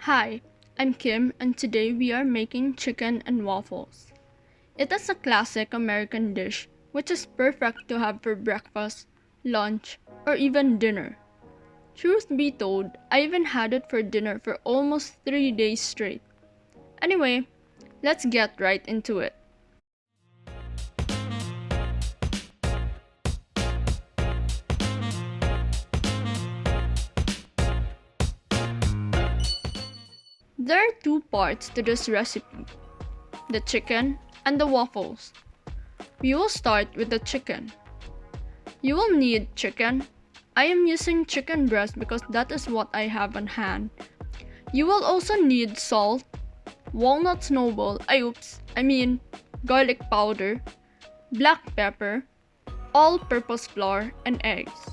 Hi, I'm Kim and today we are making chicken and waffles. It is a classic American dish which is perfect to have for breakfast, lunch, or even dinner. Truth be told, I even had it for dinner for almost 3 days straight. Anyway, let's get right into it. There are two parts to this recipe, the chicken and the waffles. We will start with the chicken. You will need chicken. I am using chicken breast because that is what I have on hand. You will also need salt, walnut snowball, garlic powder, black pepper, all-purpose flour, and eggs.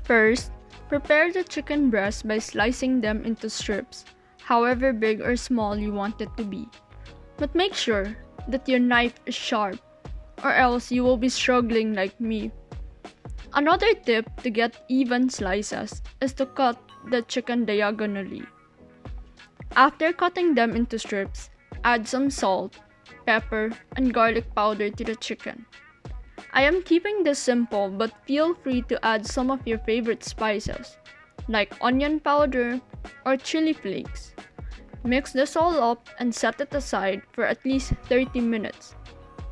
First, prepare the chicken breast by slicing them into strips, however big or small you want it to be. But make sure that your knife is sharp, or else you will be struggling like me. Another tip to get even slices is to cut the chicken diagonally. After cutting them into strips, add some salt, pepper, and garlic powder to the chicken. I am keeping this simple, but feel free to add some of your favorite spices, like onion powder or chili flakes. Mix this all up and set it aside for at least 30 minutes.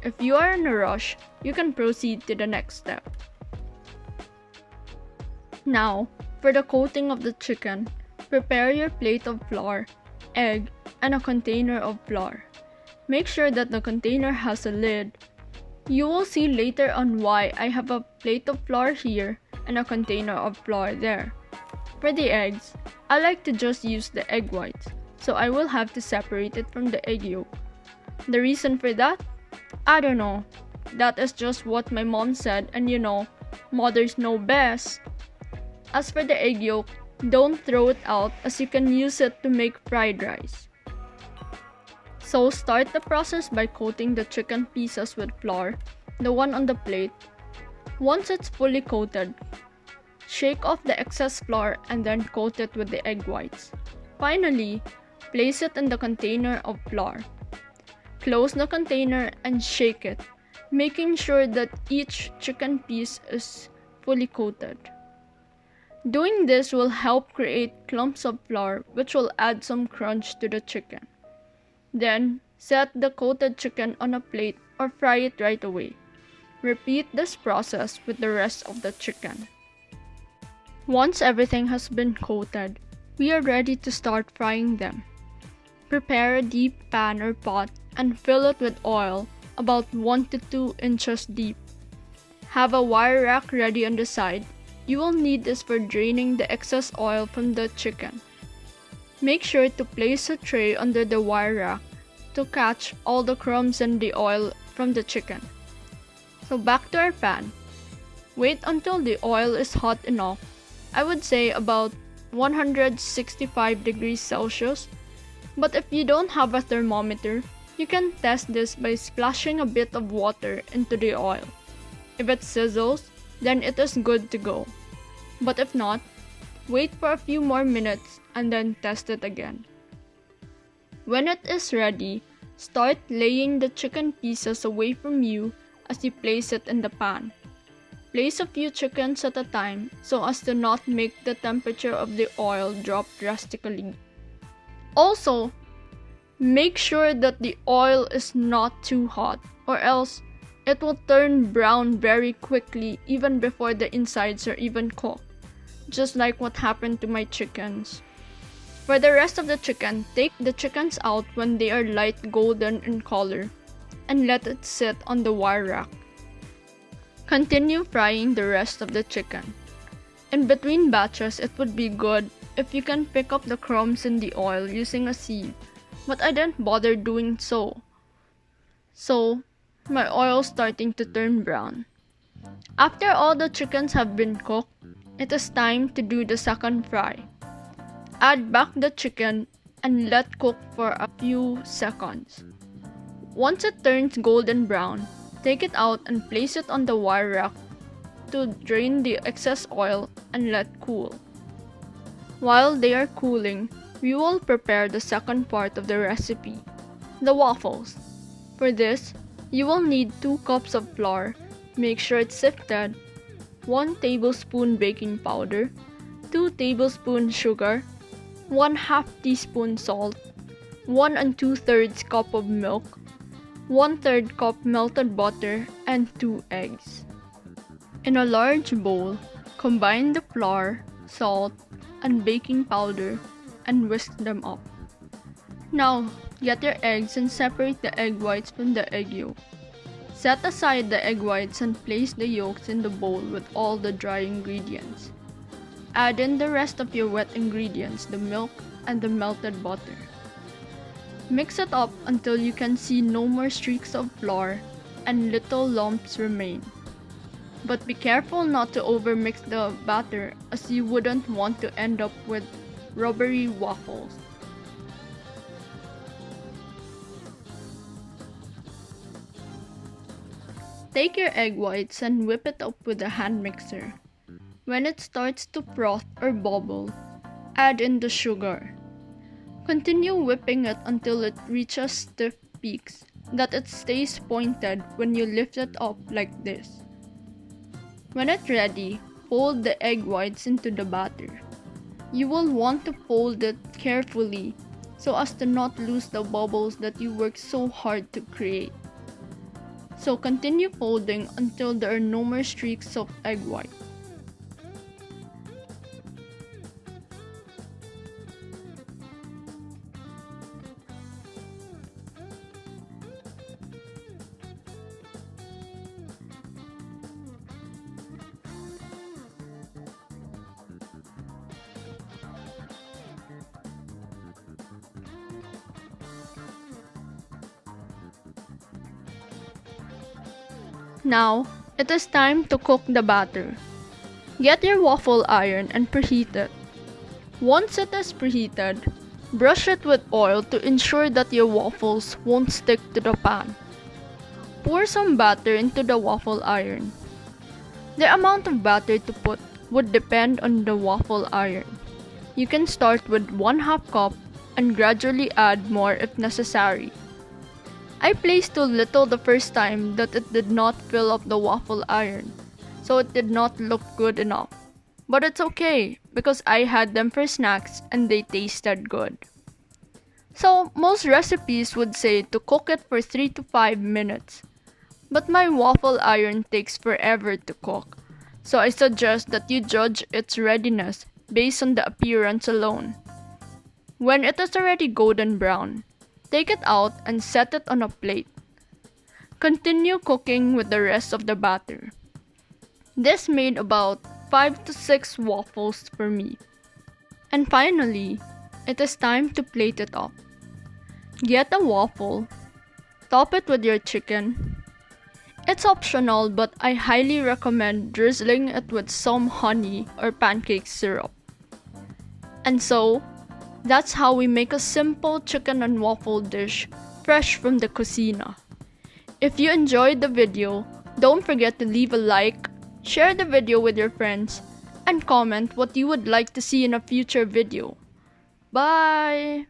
If you are in a rush, you can proceed to the next step. Now, for the coating of the chicken, prepare your plate of flour, egg, and a container of flour. Make sure that the container has a lid. You will see later on why I have a plate of flour here and a container of flour there. For the eggs, I like to just use the egg whites, so I will have to separate it from the egg yolk. The reason for that? I don't know. That is just what my mom said, and mothers know best. As for the egg yolk, don't throw it out as you can use it to make fried rice. So start the process by coating the chicken pieces with flour, the one on the plate. Once it's fully coated, shake off the excess flour and then coat it with the egg whites. Finally, place it in the container of flour. Close the container and shake it, making sure that each chicken piece is fully coated. Doing this will help create clumps of flour which will add some crunch to the chicken. Then, set the coated chicken on a plate or fry it right away. Repeat this process with the rest of the chicken. Once everything has been coated, we are ready to start frying them. Prepare a deep pan or pot and fill it with oil about 1 to 2 inches deep. Have a wire rack ready on the side. You will need this for draining the excess oil from the chicken. Make sure to place a tray under the wire rack to catch all the crumbs and the oil from the chicken. So back to our pan. Wait until the oil is hot enough. I would say about 165 degrees Celsius. But if you don't have a thermometer, you can test this by splashing a bit of water into the oil. If it sizzles, then it is good to go. But if not, wait for a few more minutes and then test it again. When it is ready, start laying the chicken pieces away from you as you place it in the pan. Place a few chickens at a time so as to not make the temperature of the oil drop drastically. Also, make sure that the oil is not too hot, or else it will turn brown very quickly even before the insides are even cooked, just like what happened to my chickens. For the rest of the chicken, take the chickens out when they are light golden in color and let it sit on the wire rack. Continue frying the rest of the chicken. In between batches, it would be good if you can pick up the crumbs in the oil using a sieve, but I didn't bother doing so. So, my oil starting to turn brown. After all the chickens have been cooked, it is time to do the second fry. Add back the chicken and let cook for a few seconds. Once it turns golden brown, take it out and place it on the wire rack to drain the excess oil and let cool. While they are cooling, we will prepare the second part of the recipe, the waffles. For this, you will need 2 cups of flour, make sure it's sifted, 1 tablespoon baking powder, 2 tablespoons sugar, 1/2 teaspoon salt, 1 2/3 cup of milk, 1/3 cup melted butter, and 2 eggs. In a large bowl, combine the flour, salt, and baking powder and whisk them up. Now, get your eggs and separate the egg whites from the egg yolk. Set aside the egg whites and place the yolks in the bowl with all the dry ingredients. Add in the rest of your wet ingredients, the milk and the melted butter. Mix it up until you can see no more streaks of flour and little lumps remain. But be careful not to overmix the batter, as you wouldn't want to end up with rubbery waffles. Take your egg whites and whip it up with a hand mixer. When it starts to froth or bubble, add in the sugar. Continue whipping it until it reaches stiff peaks, that it stays pointed when you lift it up like this. When it's ready, fold the egg whites into the batter. You will want to fold it carefully so as to not lose the bubbles that you worked so hard to create. So continue folding until there are no more streaks of egg white. Now, it is time to cook the batter. Get your waffle iron and preheat it. Once it is preheated, brush it with oil to ensure that your waffles won't stick to the pan. Pour some batter into the waffle iron. The amount of batter to put would depend on the waffle iron. You can start with 1/2 cup and gradually add more if necessary. I placed too little the first time that it did not fill up the waffle iron, so it did not look good enough. But it's okay, because I had them for snacks and they tasted good. So, most recipes would say to cook it for 3 to 5 minutes. But my waffle iron takes forever to cook, so I suggest that you judge its readiness based on the appearance alone. When it is already golden brown, take it out and set it on a plate. Continue cooking with the rest of the batter. This made about 5 to 6 waffles for me. And finally, it is time to plate it up. Get a waffle, top it with your chicken. It's optional, but I highly recommend drizzling it with some honey or pancake syrup. And so, that's how we make a simple chicken and waffle dish fresh from the Cuisina. If you enjoyed the video, don't forget to leave a like, share the video with your friends, and comment what you would like to see in a future video. Bye!